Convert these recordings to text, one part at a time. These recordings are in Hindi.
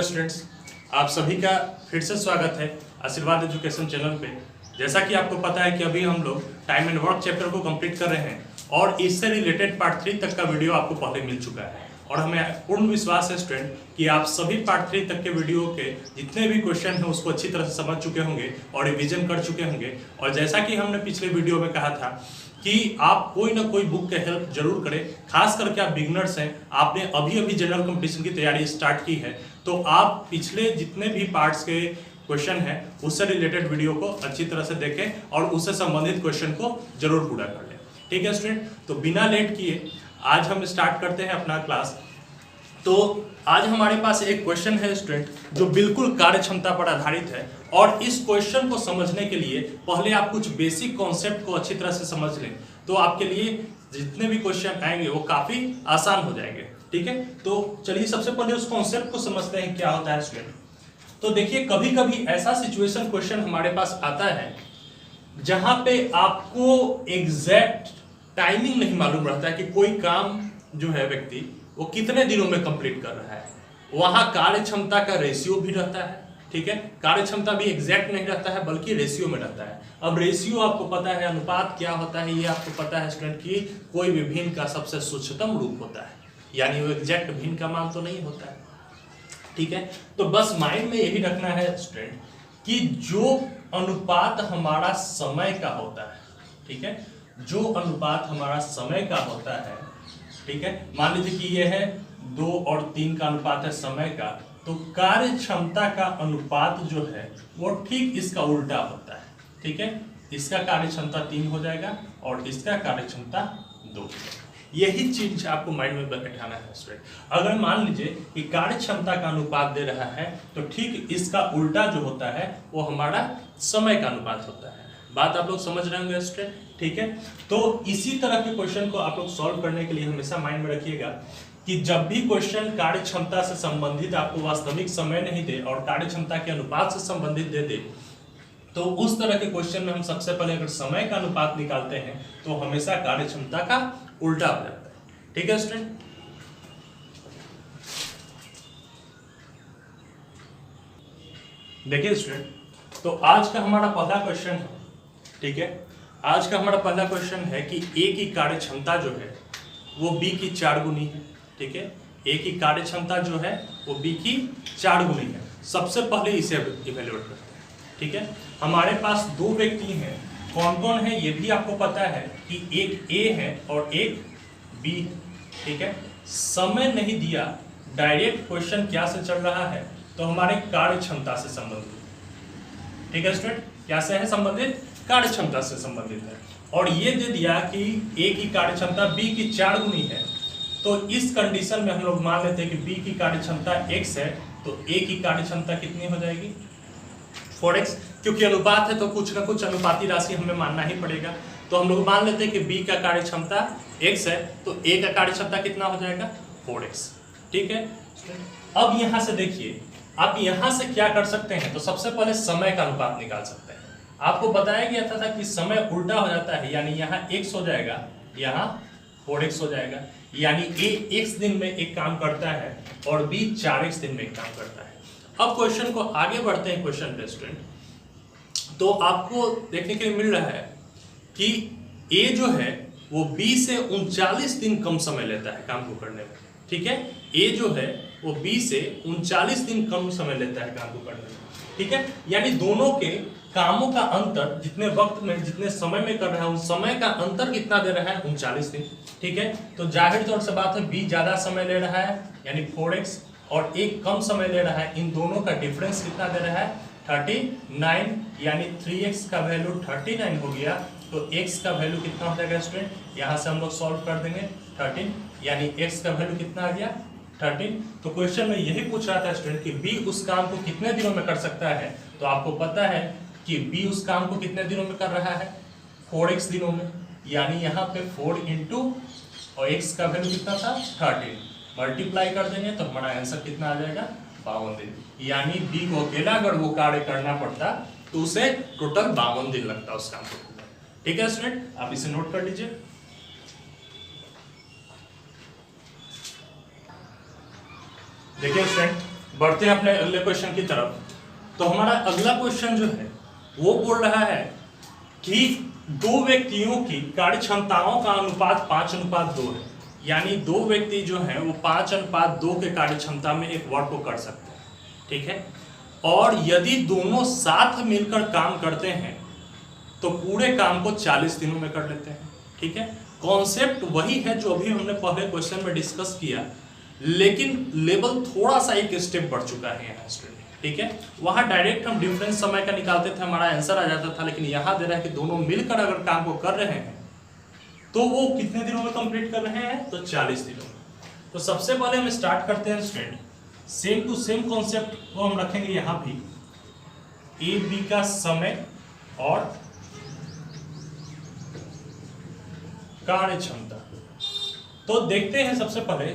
स्टूडेंट्स, आप सभी का फिर से स्वागत है आशीर्वाद एजुकेशन चैनल पे। जैसा कि आपको पता है कि अभी हम लोग टाइम एंड वर्क चैप्टर को कंप्लीट कर रहे हैं और इससे रिलेटेड पार्ट 3 तक का वीडियो आपको पहले मिल चुका है और हमें पूर्ण विश्वास है स्टूडेंट कि आप सभी पार्ट 3 तक के वीडियो के जितने भी क्वेश्चन हैं उसको अच्छी तरह से समझ चुके होंगे और रिविजन कर चुके होंगे। और जैसा कि हमने पिछले वीडियो में कहा था कि आप कोई ना कोई बुक के हेल्प जरूर करें, खास करके आप बिगनर्स हैं, आपने अभी अभी जनरल कंपटीशन की तैयारी स्टार्ट की है, तो आप पिछले जितने भी पार्ट्स के क्वेश्चन हैं उससे रिलेटेड वीडियो को अच्छी तरह से देखें और उससे संबंधित क्वेश्चन को जरूर पूरा कर लें। ठीक है स्टूडेंट, तो बिना लेट किए आज हम स्टार्ट करते हैं अपना क्लास। तो आज हमारे पास एक क्वेश्चन है स्टूडेंट जो बिल्कुल कार्य क्षमता पर आधारित है और इस क्वेश्चन को समझने के लिए पहले आप कुछ बेसिक कॉन्सेप्ट को अच्छी तरह से समझ लें, तो आपके लिए जितने भी क्वेश्चन आएंगे वो काफी आसान हो जाएंगे। ठीक है, तो चलिए सबसे पहले उस कॉन्सेप्ट को समझते हैं क्या होता है स्टूडेंट। तो देखिए, कभी कभी ऐसा सिचुएशन क्वेश्चन हमारे पास आता है जहां पे आपको एग्जैक्ट टाइमिंग नहीं मालूम रहता है कि कोई काम जो है व्यक्ति वो कितने दिनों में कंप्लीट कर रहा है। वहां कार्य क्षमता का रेशियो भी रहता है। ठीक है, कार्य क्षमता भी एग्जैक्ट नहीं रहता है बल्कि रेशियो में रहता है। अब रेशियो आपको पता है, अनुपात क्या होता है ये आपको पता है स्टूडेंट कि कोई भी भिन्न का सबसे सूक्ष्मतम रूप होता है, यानी वो एग्जैक्ट भिन्न का मान तो नहीं होता है। ठीक है, तो बस माइंड में यही रखना है स्टूडेंट कि जो अनुपात हमारा समय का होता है, ठीक है, जो अनुपात हमारा समय का होता है, ठीक है, मान लीजिए कि ये है 2 और 3 का अनुपात है समय का, तो कार्य क्षमता का अनुपात जो है वो ठीक इसका उल्टा होता है। ठीक है, इसका कार्य क्षमता 3 हो जाएगा और इसका कार्य क्षमता 2। यही चीज आपको माइंड में बैठाना है स्टूडेंट। अगर मान लीजिए कि कार्य क्षमता का अनुपात दे रहा है तो ठीक इसका उल्टा जो होता है वो हमारा समय का अनुपात होता है। बात आप लोग समझ रहे होंगे स्टूडेंट। ठीक है, तो इसी तरह के क्वेश्चन को आप लोग सॉल्व करने के लिए हमेशा माइंड में रखिएगा कि जब भी क्वेश्चन कार्य क्षमता से संबंधित आपको वास्तविक समय नहीं दे और कार्य क्षमता के अनुपात से संबंधित दे दे, तो उस तरह के क्वेश्चन में हम सबसे पहले अगर समय का अनुपात निकालते हैं तो हमेशा कार्य क्षमता का उल्टा हो जाता है। ठीक है स्टूडेंट, देखिए स्टूडेंट, तो आज का हमारा पहला क्वेश्चन है। ठीक है, आज का हमारा पहला क्वेश्चन है कि ए की कार्य क्षमता जो है वो बी की 4 गुनी है। ठीक है, ए की कार्य क्षमता जो है वो बी की 4 गुनी है। सबसे पहले इसे इवेल्युएट करते हैं। ठीक है, हमारे पास 2 व्यक्ति हैं, कौन कौन है ये भी आपको पता है कि एक ए है और एक बी है। ठीक है, समय नहीं दिया, डायरेक्ट क्वेश्चन क्या से चल रहा है तो हमारे कार्य क्षमता से संबंधित। ठीक है स्टूडेंट, क्या से है संबंधित? कार्य क्षमता से संबंधित है। और ये दे दिया कि ए की कार्य क्षमता बी की 4 गुनी है, तो इस कंडीशन में हम लोग मान लेते हैं कि बी की कार्य क्षमता x है, तो ए की कार्य क्षमता कितनी हो जाएगी? 4x। क्योंकि अनुपात है तो कुछ ना कुछ अनुपाती राशि हमें मानना ही पड़ेगा, तो हम लोग मान लेते हैं कि बी का कार्य क्षमता x है, तो ए का कार्य क्षमता कितना हो जाएगा? 4x। ठीक है, अब यहां से देखिए, आप यहां से क्या कर सकते हैं, तो सबसे पहले समय का अनुपात निकाल सकते हैं। आपको बताया गया था कि समय उल्टा हो जाता है, यानी यहाँ x हो जाएगा, यहाँ 4x हो जाएगा, यानी a x दिन में एक काम करता है और b 4x दिन में एक काम करता है। अब क्वेश्चन को आगे बढ़ते हैं क्वेश्चन पे स्टूडेंट, तो आपको देखने के लिए मिल रहा है कि a जो है वो b से 39 दिन कम समय लेता है काम को करने में। ठीक है, a जो है वो b से 39 दिन कम समय लेता है काम को करने में। ठीक है, यानी दोनों के कामों का अंतर, जितने वक्त में जितने समय में कर रहा है उस समय का अंतर कितना दे रहा है? 39 दिन। ठीक है, तो जाहिर तौर से बात है b ज्यादा समय ले रहा है यानी 4x और एक कम समय ले रहा है, इन दोनों का डिफरेंस कितना दे रहा है? 39, यानी 3x का वैल्यू 39 हो गया, तो x का वैल्यू कितना हो जाएगा स्टूडेंट? यहाँ से हम लोग सॉल्व कर देंगे 13, यानी x का वैल्यू कितना आ गया? 13। तो क्वेश्चन में यही पूछ रहा था स्टूडेंट कि b उस काम को कितने दिनों में कर सकता है, तो आपको पता है कि b उस काम को कितने दिनों में कर रहा है? 4x दिनों में, यानी यहाँ पे 4 इंटू और x का वैल्यू कितना था? 13, मल्टीप्लाई कर देंगे तो हमारा आंसर कितना आ जाएगा? 52 दिन। यानी b को अकेला अगर वो कार्य करना पड़ता तो उसे टोटल 52 दिन लगता उस काम को। ठीक है स्टूडेंट, आप इसे नोट कर लीजिए। देखिए स्टूडेंट, बढ़ते हैं अपने अगले क्वेश्चन की तरफ। तो हमारा अगला क्वेश्चन जो है वो बोल रहा है कि दो व्यक्तियों की कार्य क्षमताओं का अनुपात 5:2 है, यानी दो व्यक्ति जो हैं वो 5:2 के कार्य क्षमता में एक वर्क को कर सकते हैं, ठीक है। और यदि दोनों साथ मिलकर काम करते हैं तो पूरे काम को 40 दिनों में कर लेते हैं, ठीक है। कॉन्सेप्ट वही है जो अभी हमने पहले क्वेश्चन में डिस्कस किया, लेकिन लेवल थोड़ा सा एक स्टेप बढ़ चुका है यहाँ स्टूडेंट, ठीक है। वहां डायरेक्ट हम डिफरेंस समय का निकालते थे, हमारा आंसर आ जाता था, लेकिन यहाँ दे रहा है कि दोनों मिलकर अगर काम को कर रहे हैं तो वो कितने दिनों में कंप्लीट कर रहे हैं, तो 40 दिनों में। तो सबसे पहले हम स्टार्ट करते हैं student, same to same concept को हम रखेंगे यहाँ भी, ए बी का समय और कार्य क्षमता। तो देखते हैं सबसे पहले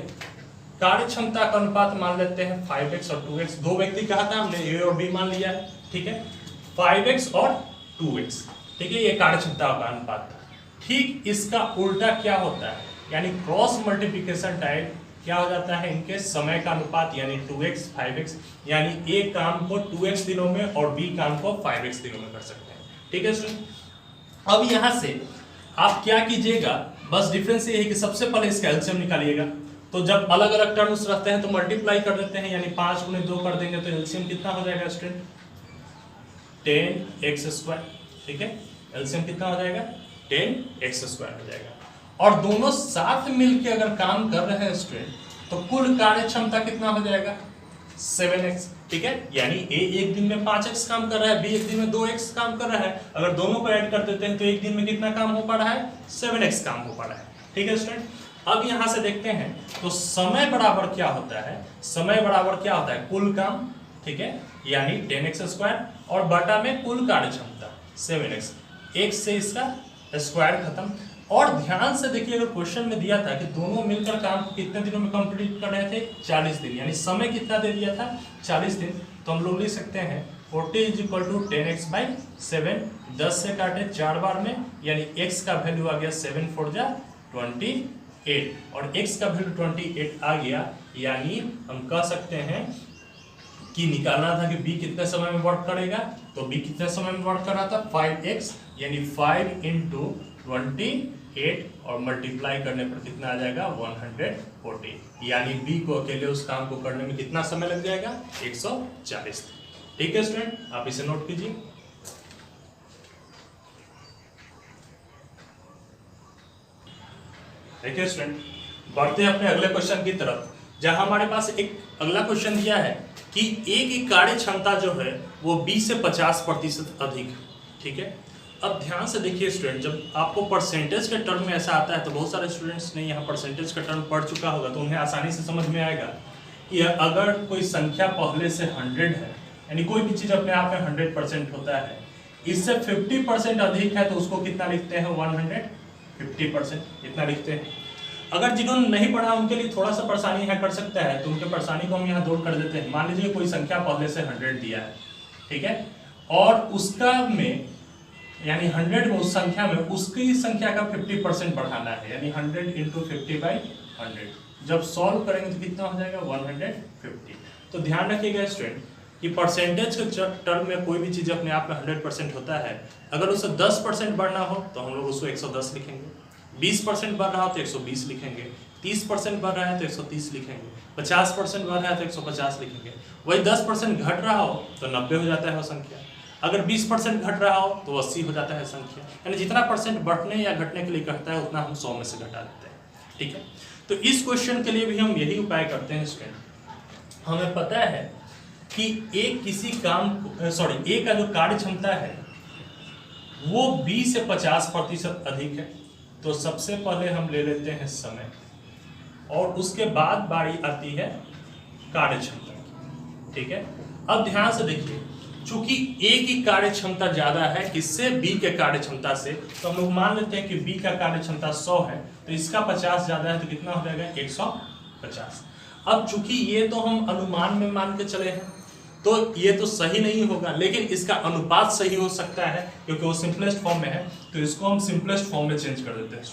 कार्य क्षमता का अनुपात मान लेते हैं 5x और 2x। दो व्यक्ति कहा था हमने, ए और बी मान लिया है, ठीक है। 5x और 2x, ठीक है, ये कार्य क्षमता का अनुपात था। ठीक इसका उल्टा क्या होता है, यानी क्रॉस मल्टीप्लिकेशन टाइप क्या हो जाता है, इनके समय का अनुपात, यानी 2x 5x, यानी ए काम को 2x दिनों में और बी काम को 5x दिनों में कर सकते हैं, ठीक है स्टूडेंट। अब यहां से आप क्या कीजिएगा, बस डिफरेंस ये है कि सबसे पहले इसका एलसीएम निकालिएगा। तो जब अलग अलग टर्म्स रहते हैं तो मल्टीप्लाई कर देते हैं, यानी 5 × 2 कर देंगे तो एलसीएम कितना हो जाएगा स्टूडेंट, 10x², ठीक है। एलसीएम कितना हो जाएगा, 10x² हो जाएगा। और दोनों साथ मिलकर अगर काम कर रहे हैं स्टूडेंट तो कुल कार्य क्षमता कितना हो जाएगा, 7x, ठीक है। यानी ए एक दिन में 5x काम कर रहा है, बी एक दिन में 2x काम कर रहा है। अगर दोनों को ऐड कर देते हैं तो एक दिन में कितना काम हो पा रहा है, 7x काम हो पा रहा है, ठीक है स्टूडेंट। अब यहां से देखते हैं तो समय बराबर क्या होता है, समय बराबर क्या होता है, कुल काम, ठीक है, यानी 10x² और बटा में कुल कार्य क्षमता 7x, एक से इसका स्क्वायर खत्म। और ध्यान से देखिए, अगर क्वेश्चन में दिया था कि दोनों मिलकर काम कितने दिनों में कंप्लीट कर रहे थे, 40 दिन, यानी समय कितना दे दिया था, 40 दिन। तो हम लोग लिख सकते हैं 40 = 10x/7, 10 से काटे 4 बार में, यानी x का वैल्यू आ गया 7 4 जा 28, और x का वैल्यू 28 आ गया, यानी हम कह सकते हैं कि निकालना था कि b कितने समय में वर्क करेगा, तो b कितने समय में वर्क कर रहा था, 5x, यानी 5 × 28 और मल्टीप्लाई करने पर कितना आ जाएगा, 140, यानी b को अकेले उस काम को करने में कितना समय लग जाएगा, 140। ठीक है स्टूडेंट, आप इसे नोट कीजिए। देखिए स्टूडेंट, बढ़ते हैं अपने अगले क्वेश्चन की तरफ, जहां हमारे पास एक अगला क्वेश्चन दिया है कि ए की कार्य क्षमता जो है वो b से 50% अधिक है, ठीक है। अब ध्यान से देखिए स्टूडेंट, जब आपको परसेंटेज के टर्म में ऐसा आता है तो बहुत सारे स्टूडेंट्स ने यहाँ परसेंटेज का टर्म पढ़ चुका होगा, तो उन्हें आसानी से समझ में आएगा कि अगर कोई संख्या पहले से 100 है, यानी कोई भी चीज अपने आप में 100% होता है, इससे 50% अधिक है तो उसको कितना लिखते हैं, 150%, इतना लिखते हैं। अगर जिन्होंने नहीं पढ़ा उनके लिए थोड़ा सा परेशानी है, कर सकता है, तो उनके परेशानी को हम यहाँ दूर कर देते हैं। मान लीजिए कोई संख्या पहले से 100 दिया है, ठीक है, और उसका में यानी 100 में उस संख्या में उसकी संख्या का 50% बढ़ाना है, यानी 100 × 50/100। जब सॉल्व करेंगे तो कितना हो जाएगा, 150। तो ध्यान रखिएगा स्टूडेंट कि परसेंटेज के टर्म में कोई भी चीज़ अपने आप में 100% होता है। अगर उसे 10% बढ़ना हो तो हम लोग उसको 110 लिखेंगे, 20% बढ़ रहा हो तो 120 लिखेंगे, 30% बढ़ रहा है तो 130 लिखेंगे, 50% बढ़ रहा है तो 150 लिखेंगे। वही 10% घट रहा हो तो 90 हो जाता है वो संख्या। अगर 20% घट रहा हो तो 80 हो जाता है संख्या। यानी जितना परसेंट बढ़ने या घटने के लिए कहता है उतना हम 100 में से घटा देते हैं, ठीक है। तो इस क्वेश्चन के लिए भी हम यही उपाय करते हैं स्टूडेंट। हमें पता है कि ए का जो कार्य क्षमता है वो b से 50% अधिक है। तो सबसे पहले हम ले लेते हैं समय, और उसके बाद बारी आती है कार्य क्षमता की, ठीक है। अब ध्यान से देखिए, चूंकि ए की कार्य क्षमता ज्यादा है किससे, बी के कार्य क्षमता से, तो हम लोग मान लेते हैं कि बी का कार्य क्षमता 100 है, तो इसका 50 ज्यादा है, तो कितना हो जाएगा, 150। अब चूंकि ये तो हम अनुमान में मान के चले हैं तो ये तो सही नहीं होगा, लेकिन इसका अनुपात सही हो सकता है क्योंकि वो सिंपलेस्ट फॉर्म में है, तो इसको हम सिंपलेस्ट फॉर्म में चेंज कर देते हैं।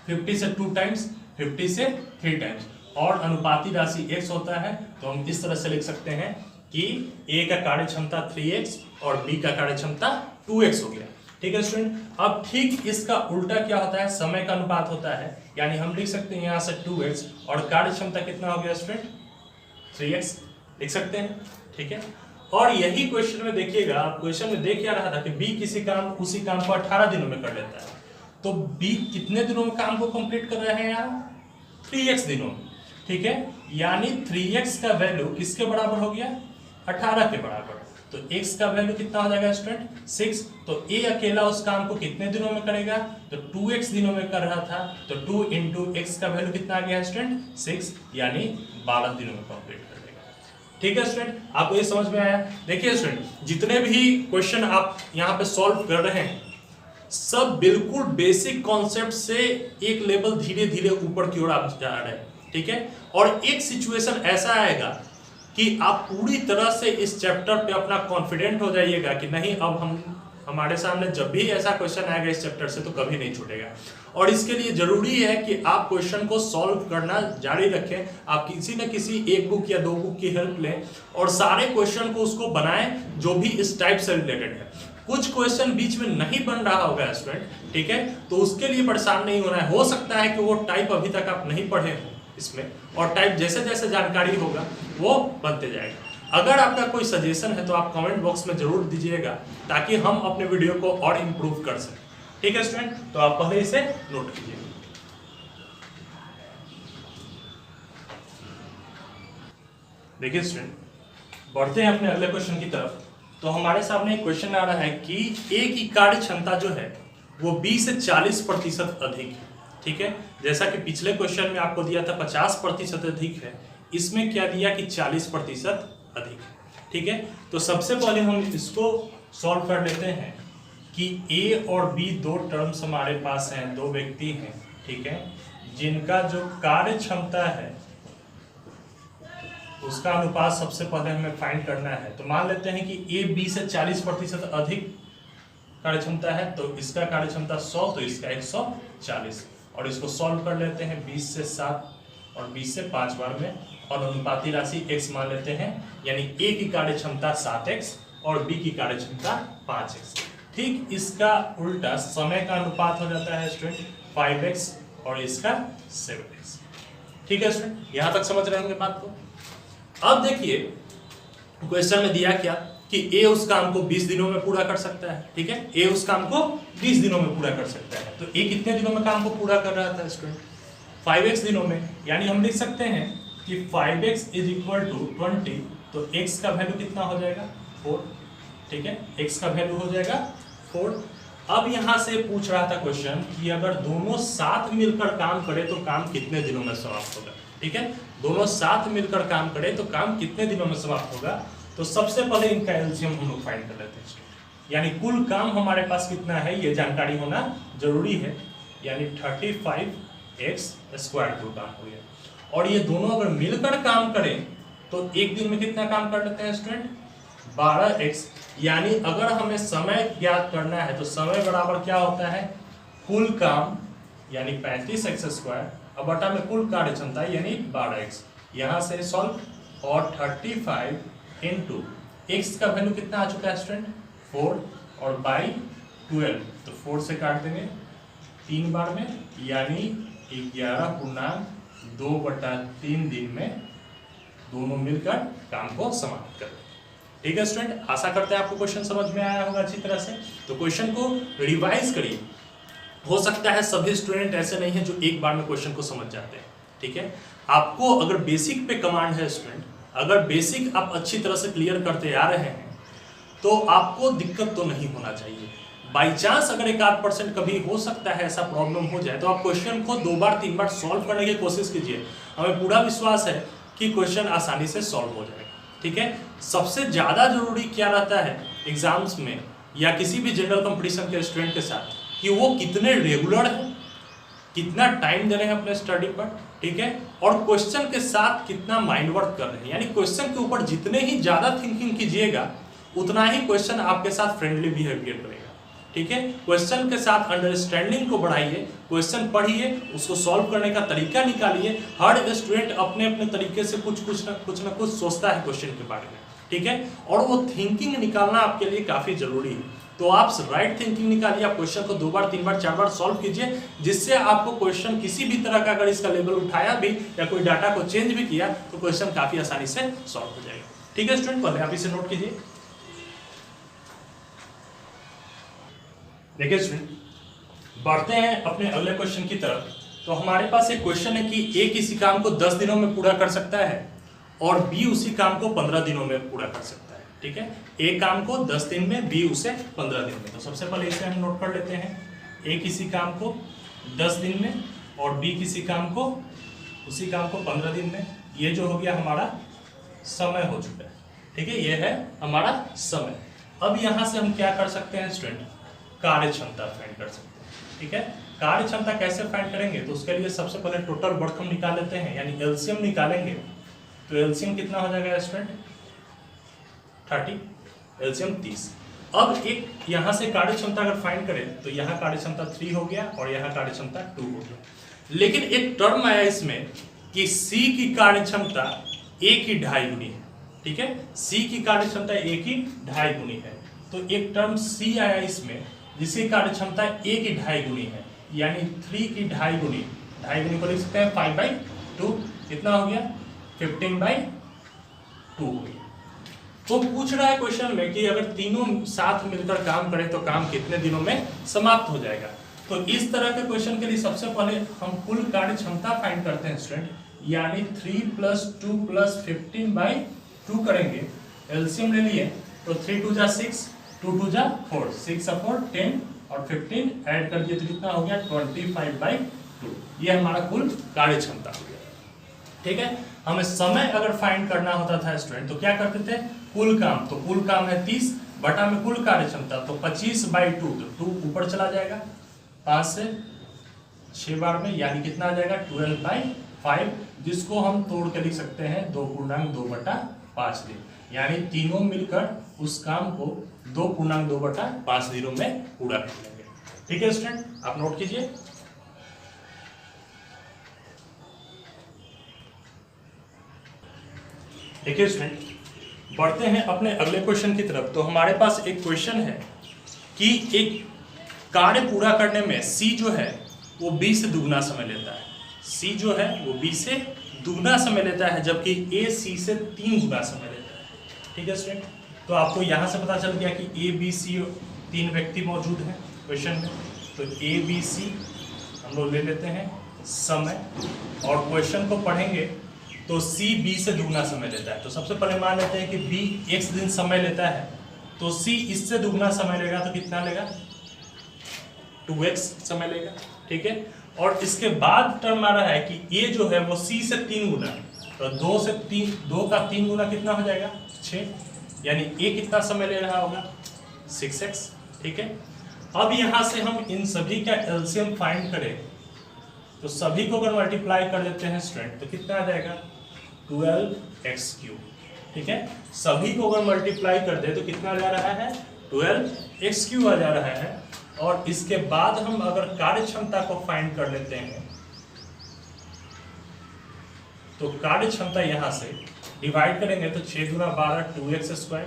50 से 2 टाइम्स, 50 से 3 टाइम्स, और अनुपाती राशि x होता है, तो हम इस तरह से लिख सकते हैं कि a का कार्य क्षमता 3x और b का कार्य क्षमता 2x हो गया। ठीक है स्टूडेंट, अब ठीक इसका उल्टा क्या होता है, समय का अनुपात होता है, यानी हम लिख सकते हैं यहाँ से 2x और कार्य क्षमता कितना हो गया स्टूडेंट 3x लिख सकते हैं। ठीक है, और यही क्वेश्चन में देखिएगा, आप क्वेश्चन में देख क्या रहा था कि b किसी काम उसी काम को 18 दिनों में कर लेता है, तो b कितने दिनों में काम को कंप्लीट कर रहे हैं यहाँ 3x दिनों में। ठीक है, यानी 3x का वैल्यू किसके बराबर हो गया 18 के बराबर, तो x का वैल्यू कितना हो जाएगा स्टूडेंट 6, तो a अकेला उस काम को कितने दिनों में करेगा, तो 2x दिनों में कर रहा था, तो 2 into x का वैल्यू कितना आ गया स्टूडेंट 6, यानी 12 दिनों में कंप्लीट कर देगा। ठीक है स्टूडेंट, आपको ये समझ में आया। देखिए स्टूडेंट, जितने भी क्वेश्चन आप यहाँ पे सॉल्व कर रहे हैं सब बिल्कुल बेसिक कॉन्सेप्ट से एक लेवल धीरे धीरे ऊपर की ओर आप जा रहे हैं। ठीक है, और एक सिचुएशन ऐसा आएगा कि आप पूरी तरह से इस चैप्टर पे अपना कॉन्फिडेंट हो जाइएगा कि नहीं, अब हमारे सामने जब भी ऐसा क्वेश्चन आएगा इस चैप्टर से तो कभी नहीं छूटेगा। और इसके लिए जरूरी है कि आप क्वेश्चन को सॉल्व करना जारी रखें, आप किसी न किसी एक बुक या दो बुक की हेल्प लें और सारे क्वेश्चन को उसको बनाएं जो भी इस टाइप से रिलेटेड है। कुछ क्वेश्चन बीच में नहीं बन रहा होगा स्टूडेंट, ठीक है, तो उसके लिए परेशान नहीं होना है। हो सकता है कि वो टाइप अभी तक आप नहीं पढ़े हो इसमें, और टाइप जैसे जैसे जानकारी होगा वो बनते जाएगा। अगर आपका कोई सजेशन है तो आप कमेंट बॉक्स में जरूर दीजिएगा ताकि हम अपने वीडियो को और इम्प्रूव कर सकें। ठीक है स्टूडेंट, तो आप पहले इसे नोट कीजिए। देखिए स्टूडेंट, बढ़ते हैं अपने अगले क्वेश्चन की तरफ। तो हमारे सामने एक क्वेश्चन आ रहा है कि ए की कार्य क्षमता जो है वो 20 से 40% अधिक है। ठीक है, जैसा कि पिछले क्वेश्चन में आपको दिया था 50% अधिक है, इसमें क्या दिया कि 40% अधिक है। ठीक है, तो सबसे पहले हम इसको सॉल्व कर लेते हैं कि ए और बी दो टर्म्स हमारे पास हैं, दो व्यक्ति हैं, ठीक है, जिनका जो कार्य क्षमता है उसका अनुपात सबसे पहले हमें फाइंड करना है। तो मान लेते हैं कि ए बी से 40% अधिक कार्य क्षमता है, तो इसका कार्य क्षमता 100, तो इसका 140, और इसको सॉल्व कर लेते हैं 20 से 7 और 20 से 5 बार में, और अनुपाती राशि x मान लेते हैं, यानी a की कार्य क्षमता 7x और b की कार्य क्षमता 5x। ठीक इसका उल्टा समय का अनुपात हो जाता है स्टूडेंट 5x और इसका 7x। ठीक है स्टूडेंट, यहां तक समझ रहे होंगे बात को। अब देखिए क्वेश्चन में दिया क्या कि a उस काम को 20 दिनों में पूरा कर सकता है। ठीक है, a उस काम को 20 दिनों में पूरा कर सकता है, तो a कितने दिनों में काम को पूरा कर रहा था स्टूडेंट 5x दिनों में, यानी हम लिख सकते हैं कि 5x इज इक्वल टू 20, तो x का वैल्यू कितना हो जाएगा 4। ठीक है, x का वैल्यू हो जाएगा 4। अब यहां से पूछ रहा था क्वेश्चन कि अगर दोनों साथ मिलकर काम करें तो काम कितने दिनों में समाप्त होगा। ठीक है, दोनों साथ मिलकर काम करें तो काम कितने दिनों में समाप्त होगा। तो सबसे पहले इनका एलसीएम हम लोग फाइंड कर लेते हैं, यानी कुल काम हमारे पास कितना है ये जानकारी होना जरूरी है, यानी 35x स्क्वायर कुल काम हो गया। और ये दोनों अगर मिलकर काम करें तो एक दिन में कितना काम कर लेते हैं स्टूडेंट 12x, यानी अगर हमें समय ज्ञात करना है तो समय बराबर क्या होता है कुल काम यानी 35x स्क्वायर अब बटा में कुल कार्य क्षमता यानी 12x, यहाँ से सॉल्व, और 35 इंटू x का वैल्यू कितना आ चुका है स्टूडेंट 4 और बाई 12, तो 4 से काट देंगे 3 बार में, यानी 11.2/3 दिन में दोनों मिलकर काम को समाप्त कर। ठीक है स्टूडेंट, आशा करते हैं आपको क्वेश्चन समझ में आया होगा अच्छी तरह से। तो क्वेश्चन को रिवाइज करिए, हो सकता है सभी स्टूडेंट ऐसे नहीं है जो एक बार में क्वेश्चन को समझ जाते हैं। ठीक है, आपको अगर बेसिक पे कमांड है स्टूडेंट, अगर बेसिक आप अच्छी तरह से क्लियर करते आ रहे हैं तो आपको दिक्कत तो नहीं होना चाहिए। बाई चांस अगर 1-8% कभी हो सकता है ऐसा प्रॉब्लम हो जाए तो आप क्वेश्चन को 2 बार 3 बार सॉल्व करने की कोशिश कीजिए, हमें पूरा विश्वास है कि क्वेश्चन आसानी से सॉल्व हो जाएगा। ठीक है, सबसे ज़्यादा जरूरी क्या रहता है एग्जाम्स में या किसी भी जनरल कंपटीशन के स्टूडेंट के साथ कि वो कितने रेगुलर हैं, कितना टाइम दे रहे हैं अपने स्टडी पर। ठीक है, और क्वेश्चन के साथ कितना माइंड वर्क कर रहे हैं, यानी क्वेश्चन के ऊपर जितने ही ज़्यादा थिंकिंग कीजिएगा उतना ही क्वेश्चन आपके साथ फ्रेंडली बिहेवियर करेगा। ठीक है। क्वेश्चन के साथ अंडरस्टैंडिंग को बढ़ाइए, क्वेश्चन पढ़िए, उसको सॉल्व करने का तरीका निकालिए। हर स्टूडेंट अपने अपने तरीके से कुछ ना कुछ सोचता है क्वेश्चन के बारे में, ठीक है, और वो थिंकिंग निकालना आपके लिए काफी जरूरी है। तो आप राइट थिंकिंग निकालिए, आप क्वेश्चन को 2 बार 3 बार 4 बार सॉल्व कीजिए, जिससे आपको क्वेश्चन किसी भी तरह का अगर इसका लेवल उठाया भी या कोई डाटा को चेंज भी किया तो क्वेश्चन काफी आसानी से सॉल्व हो जाएगा, ठीक है स्टूडेंट। पहले आप इसे नोट कीजिए। देखिए स्टूडेंट, बढ़ते हैं अपने अगले क्वेश्चन की तरफ। तो हमारे पास एक क्वेश्चन है कि ए किसी काम को 10 दिनों में पूरा कर सकता है और बी उसी काम को 15 दिनों में पूरा कर सकता है, ठीक है। ए काम को 10 दिन में, बी उसे 15 दिन में। तो सबसे पहले इसे हम नोट कर लेते हैं, ए किसी काम को 10 दिन में और बी किसी काम को उसी काम को 15 दिन में। ये जो हो गया हमारा समय हो चुका है, ठीक है, ये है हमारा समय। अब यहाँ से हम क्या कर सकते हैं स्टूडेंट, कार्य क्षमता फाइंड कर सकते हैं, ठीक है। कार्य क्षमता कैसे फाइंड करेंगे, तो उसके लिए सबसे पहले टोटल वर्क हम निकाल लेते हैं, यानी एलसीएम निकालेंगे। तो एलसीएम कितना हो जाएगा स्टूडेंट, 30, एलसीएम 30। अब एक यहाँ से कार्य क्षमता अगर फाइंड करें तो यहाँ कार्य क्षमता 3 हो गया और यहाँ कार्य क्षमता 2 हो गया। लेकिन एक टर्म आया इसमें कि सी की कार्य क्षमता ए की 2.5 गुनी है, ठीक है, सी की कार्य क्षमता ए की 2.5 गुनी है। तो एक टर्म सी आया इसमें जिसकी कार्य क्षमता ए की 2.5 गुनी है, यानी 3 की 2.5 गुनी, 2.5 गुनी को लिख सकते हैं 5/2, कितना हो गया 15/2 हो गया। तो पूछ रहा है क्वेश्चन में कि अगर तीनों साथ मिलकर काम करें तो काम कितने दिनों में समाप्त हो जाएगा। तो इस तरह के क्वेश्चन के लिए सबसे पहले हम कुल कार्य क्षमता फाइंड करते हैं स्टूडेंट, यानी 3 + 2 + 15/2 करेंगे। एलसीएम ले लिए तो 3 2 जा 6, 2 2 जा 4, 6 और 4 10 और 15 ऐड कर दिए तो कितना हो गया 25/2। ये हमारा कुल कार्य क्षमता हो गया, ठीक है। हमें समय अगर फाइंड करना होता था स्टूडेंट तो क्या करते थे, कुल काम, तो कुल काम है 30 बटा में कुल कार्य क्षमता, तो 25/2, तो 2 ऊपर चला जाएगा 5 से 6 बार में, यानी कितना आ जाएगा 12/5, जिसको हम तोड़ के लिख सकते हैं 2.2/5 दिन, यानी तीनों मिलकर उस काम को 2.2/5 दिनों में पूरा कर लेंगे, ठीक है स्टूडेंट, आप नोट कीजिए। देखिए स्टूडेंट, बढ़ते हैं अपने अगले क्वेश्चन की तरफ। तो हमारे पास एक क्वेश्चन है कि एक कार्य पूरा करने में सी जो है वो बी से दुगना समय लेता है, सी जो है वो बी से दुगना समय लेता है, जबकि ए सी से 3 गुना समय लेता है, ठीक है स्टूडेंट। तो आपको यहाँ से पता चल गया कि ए बी सी 3 व्यक्ति मौजूद हैं क्वेश्चन में। तो ए बी सी हम लोग ले लेते हैं समय, और क्वेश्चन को पढ़ेंगे तो सी बी से दुगना समय लेता है। तो सबसे पहले मान लेते हैं कि बी x दिन समय लेता है, तो सी इससे दुगना समय लेगा तो कितना लेगा 2x समय लेगा, ठीक है। और इसके बाद टर्म आ रहा है कि ए जो है वो सी से 3 गुना, तो 2 का 3 गुना कितना हो जाएगा 6, यानी ए कितना समय ले रहा होगा 6x, ठीक है। अब यहाँ से हम इन सभी का एलसीएम फाइंड करें तो सभी को अगर मल्टीप्लाई कर देते हैं स्टूडेंट तो कितना आ जाएगा 12x3, ठीक है। सभी को अगर मल्टीप्लाई कर दे तो कितना जा रहा है 12x3 आ जा रहा है। और इसके बाद हम अगर कार्य क्षमता को फाइंड कर लेते हैं तो कार्य क्षमता यहाँ से डिवाइड करेंगे तो 6 × 12 2x²,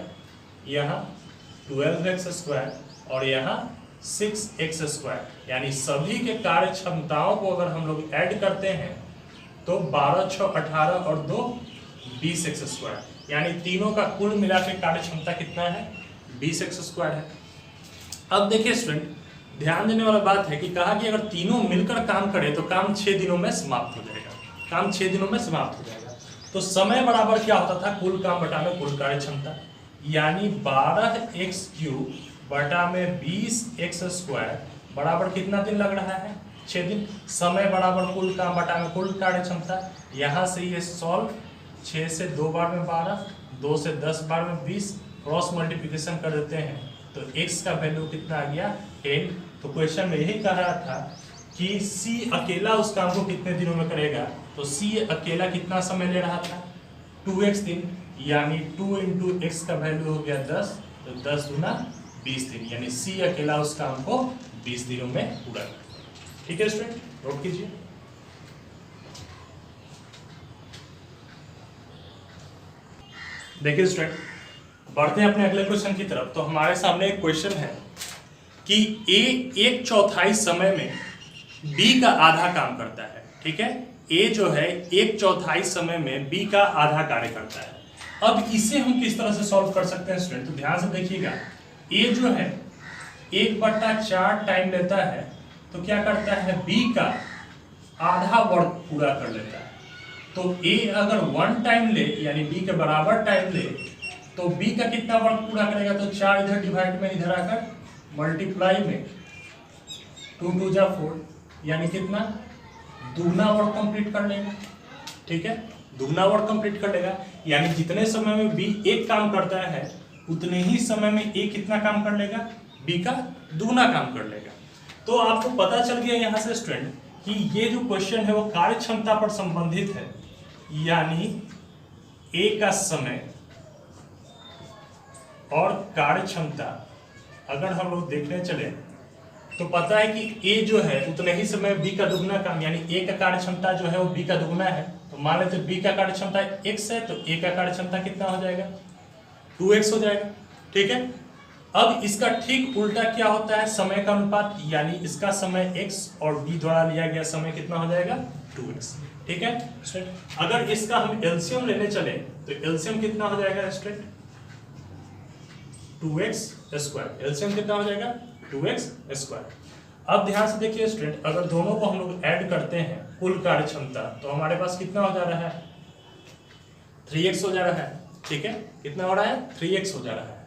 यहाँ 12x² और यहाँ 6x², यानी सभी के कार्य क्षमताओं को अगर हम लोग ऐड करते हैं तो 12 6 18 और 2 20x², यानी तीनों का कुल मिला के कार्य क्षमता कितना है 20x² है। अब देखिए स्टूडेंट, ध्यान देने वाला बात है कि कहा कि अगर तीनों मिलकर काम करें तो काम 6 दिनों में समाप्त हो जाएगा, काम 6 दिनों में समाप्त हो जाएगा। तो समय बराबर क्या होता था कुल काम बटा में कुल कार्य क्षमता, यानी 12x³ बटा में 20x² बराबर कितना दिन लग रहा है 6 दिन। समय बराबर कुल काम बटा में कुल कार्य क्षमता, यहाँ से ये सॉल्व, 6 से 2 बार में 12, 2 से 10 बार में 20, क्रॉस मल्टीप्लिकेशन कर देते हैं तो x का वैल्यू कितना आ गया 10। तो क्वेश्चन में यही कह रहा था कि C अकेला उस काम को कितने दिनों में करेगा, तो C अकेला कितना समय ले रहा था 2x दिन, यानी 2 × x का वैल्यू हो गया 10, तो 10 × 20 दिन, यानी सी अकेला उस काम को 20 दिनों में पूरा करेगा। ठीक है स्टूडेंट, नोट कीजिए। देखिए स्टूडेंट, बढ़ते हैं अपने अगले क्वेश्चन की तरफ। तो हमारे सामने एक क्वेश्चन है कि ए 1/4 समय में बी का आधा काम करता है। ठीक है, ए जो है 1/4 समय में बी का आधा कार्य करता है। अब इसे हम किस तरह से सॉल्व कर सकते हैं स्टूडेंट, तो ध्यान से देखिएगा। ए जो है 1/4 टाइम लेता है, तो क्या करता है, बी का आधा वर्क पूरा कर लेता है। तो ए अगर 1 टाइम ले, यानी बी के बराबर टाइम ले, तो बी का कितना वर्क पूरा करेगा, तो 4 इधर डिवाइड में इधर आकर मल्टीप्लाई में 2 2 जा 4, यानी कितना, दुगना वर्क कंप्लीट कर लेगा। ठीक है, दुगना वर्क कंप्लीट कर लेगा, यानी जितने समय में बी एक काम करता है उतने ही समय में ए कितना काम कर लेगा, बी का दुगना काम कर लेगा। तो आपको पता चल गया यहाँ से स्टूडेंट कि ये जो क्वेश्चन है वो कार्य क्षमता पर संबंधित है, यानी ए का समय और कार्य क्षमता अगर हम लोग देखने चले तो पता है कि ए जो है उतने ही समय बी का दुगना काम, यानी ए का कार्य क्षमता जो है वो बी का दुगना है। तो मान लेते बी का कार्य क्षमता x है, तो ए का कार्य क्षमता कितना हो जाएगा, 2x हो जाएगा। ठीक है, अब इसका ठीक उल्टा क्या होता है, समय का अनुपात, यानी इसका समय x और b द्वारा लिया गया समय कितना हो जाएगा, 2x। ठीक है स्टूडेंट, अगर इसका हम एलसीएम लेने चले तो एलसीएम कितना हो जाएगा स्टूडेंट, 2x²। एलसीएम कितना हो जाएगा, 2x²। अब ध्यान से देखिए स्टूडेंट, अगर दोनों को हम लोग ऐड करते हैं कुल कार्य क्षमता, तो हमारे पास कितना हो जा रहा है, 3x हो जा रहा है। ठीक है, कितना हो रहा है, 3x हो जा रहा है।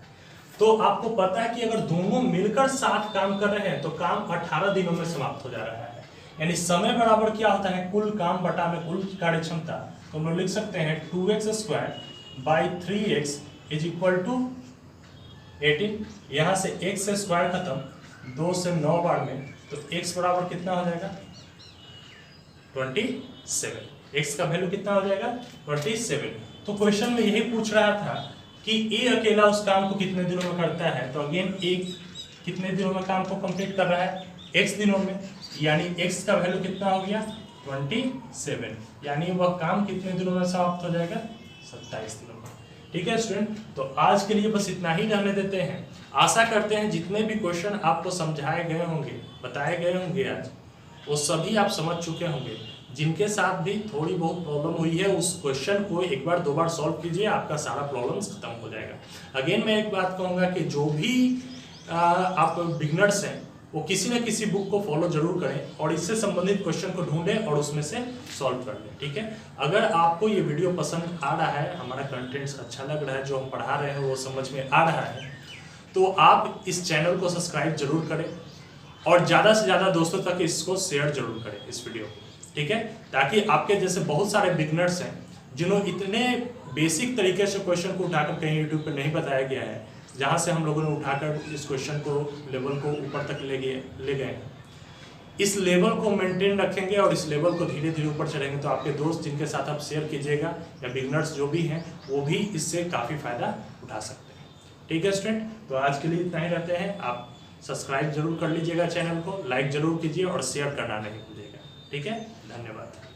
तो आपको पता है कि अगर दोनों मिलकर साथ काम कर रहे हैं तो काम 18 दिनों में समाप्त हो जा रहा है, यानी समय बराबर क्या होता है, कुल काम बटा में कुल कार्य क्षमता। तो हम लोग लिख सकते हैं 2x² by 3x is equal to 18। यहाँ से x से स्क्वायर खत्म, 2 से 9 बार में, तो x बराबर कितना हो जाएगा, 27। x का वैल्यू कितना हो जाएगा, 27। तो क्वेश्चन में यही पूछ रहा था कि ए अकेला उस काम को कितने दिनों में करता है। तो अगेन ए कितने दिनों में काम को कंप्लीट कर रहा है, x दिनों में, यानी x का वैल्यू कितना हो गया, 27, यानी वह काम कितने दिनों में समाप्त हो जाएगा, 27 दिनों में। ठीक है स्टूडेंट, तो आज के लिए बस इतना ही रहने देते हैं। आशा करते हैं जितने भी क्वेश्चन आपको समझाए गए होंगे, बताए गए होंगे आज, वो सभी आप समझ चुके होंगे। जिनके साथ भी थोड़ी बहुत प्रॉब्लम हुई है उस क्वेश्चन को एक बार 2 बार सॉल्व कीजिए, आपका सारा प्रॉब्लम्स खत्म हो जाएगा। अगेन मैं एक बात कहूँगा कि जो भी आप बिगनर्स हैं वो किसी न किसी बुक को फॉलो जरूर करें और इससे संबंधित क्वेश्चन को ढूंढें और उसमें से सॉल्व कर लें। ठीक है, अगर आपको ये वीडियो पसंद आ रहा है, हमारा कंटेंट्स अच्छा लग रहा है, जो हम पढ़ा रहे हैं वो समझ में आ रहा है, तो आप इस चैनल को सब्सक्राइब जरूर करें और ज़्यादा से ज़्यादा दोस्तों तक इसको शेयर जरूर करें इस वीडियो को। ठीक है, ताकि आपके जैसे बहुत सारे बिगनर्स हैं जिन्होंने इतने बेसिक तरीके से क्वेश्चन को उठाकर कहीं यूट्यूब पे नहीं बताया गया है, जहाँ से हम लोगों ने उठाकर इस क्वेश्चन को लेवल को ऊपर तक ले गए हैं, इस लेवल को मेंटेन रखेंगे और इस लेवल को धीरे धीरे ऊपर चढ़ेंगे तो आपके दोस्त जिनके साथ आप शेयर कीजिएगा या बिगनर्स जो भी हैं वो भी इससे काफ़ी फायदा उठा सकते हैं। ठीक है स्टूडेंट, तो आज के लिए इतना ही रहते हैं। आप सब्सक्राइब जरूर कर लीजिएगा चैनल को, लाइक जरूर कीजिए और शेयर करना नहीं भूलिएगा। ठीक है, धन्यवाद।